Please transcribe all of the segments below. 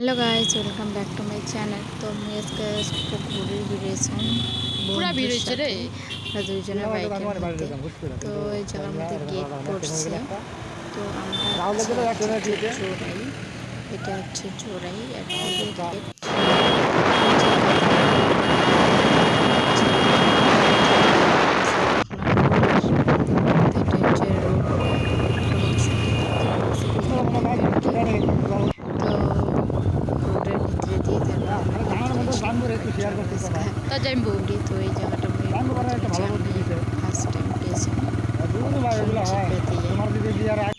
Hello guys welcome back to my channel. तो मैं इसके घुरी বেরিয়েছিলাম পুরা ভিড় হচ্ছে রে আর দুইজনের বাইকের মধ্যে। তো এই জায়গার মধ্যে গেট পড়ছে। তো আমরা জোড়াই, এটা হচ্ছে জোড়াই আর গেট। বলি তো এই জায়গাটা ফার্স্ট টাইম গিয়েছিলাম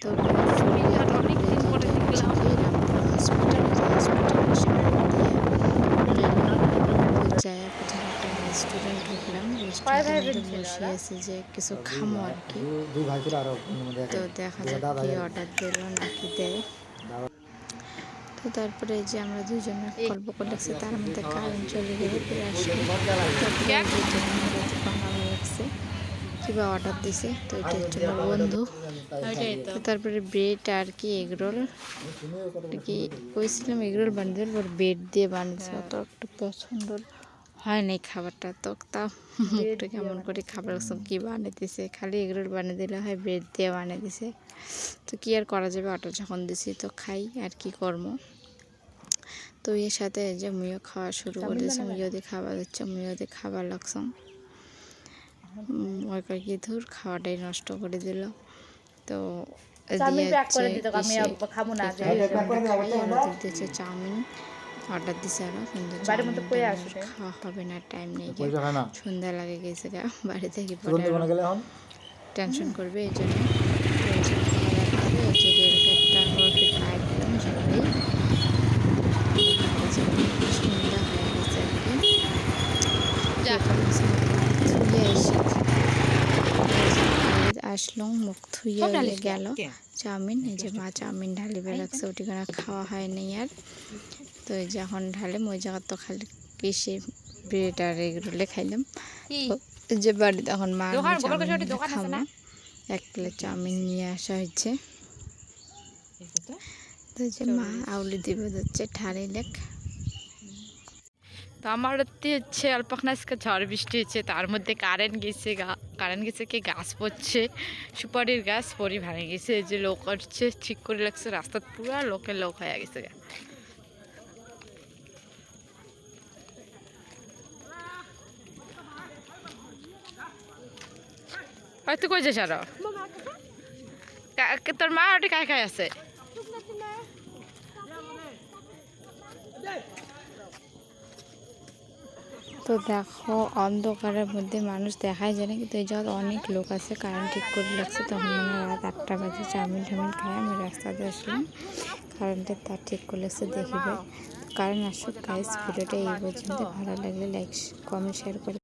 তো রেস্টুরেন্ট ঢুকলাম, রেস্টুরেন্টে বসে আছে যে কিছু খামো আর কি। তো দেখা যাক কি অর্ডার দিল নাকি দেয়। তো তারপরে যে আমরা দুজনে গল্প করতেছি তার মধ্যে কারেন্ট চলে গেলে ফিরে আসলাম। ভালো লাগছে কিবা অর্ডার দিছে। তো এটা হচ্ছে আমার বন্ধু। তারপরে ব্রেড আর কি এগরোল কি কইছিলাম, এগরোল বানিয়ে দিল, ব্রেড দিয়ে বানিয়েছে। অত একটা পছন্দ হয় নাই খাবারটা, তো তা মুখটা কেমন করে খাবার কি বানিয়ে দিছে। খালি এগরোল বানিয়ে দিলে হয়, ব্রেড দিয়ে বানিয়ে দিছে। তো কি আর করা যাবে, অর্ডার যখন দিছি তো খাই আর কি কর্ম। তো এর সাথে যে মুইও খাওয়া শুরু করে দিয়েছি, মুইও দিয়ে খাবার দিচ্ছে, মুইও দিয়ে খাবার লাগছাম। ওই কয়েকটি ধুর খাওয়াটাই নষ্ট করে দিল। তো দিয়েছে চাউমিন অর্ডার দিছে আরো, কিন্তু খাওয়া হবে না, টাইম নেই, সন্ধ্যা লাগে গেছে গা বাড়ি থেকে, টেনশন করবে এই জন্য। আসলো মুখ ধুয়ে গেল চাউমিন, এই যে মা চাউমিন ঢালিবে রাখছে, ওটি করে খাওয়া হয় নাই আর। তো যখন ঢালে ওই জায়গা তো খালি পিসে ব্রেড আর এগরোলে খাইলাম। তো যে বাড়ি তখন মা খাবো, এক প্লেট চাউমিন নিয়ে আসা হয়েছে। তো যে মা আউলি দিবে হচ্ছে ঠাড়ি লেখ। তো আমার হচ্ছে অল্পখানা আজকে ঝড় বৃষ্টি হচ্ছে, তার মধ্যে কারেন্ট গেছে কি গাছ পড়ছে, সুপারির গাছ পরি ভাঙে গেছে। যে লোক হচ্ছে ঠিক করে লাগছে, রাস্তা পুরো লোকের লোক হয়ে গেছে গা। হয়তো কই যাস আরো, তোর মা ওটি কায় খায় আছে। তো দেখো অন্ধকারের মধ্যে মানুষ দেখাই যায় না, কিন্তু এই জায়গায় অনেক লোক আছে। কারেন্ট ঠিক করে লাগছে, তখন মানে রাত 8টা বাজে। চাউমিন টাউমিন খাই আমি রাস্তাতে আসলাম, কারেন্টের তার ঠিক করে লাগছে দেখিবে। কারেন্ট আসুক গাইস, ভিডিওটা এই পর্যন্ত। ভালো লাগলে লাইক কমেন্ট শেয়ার করে।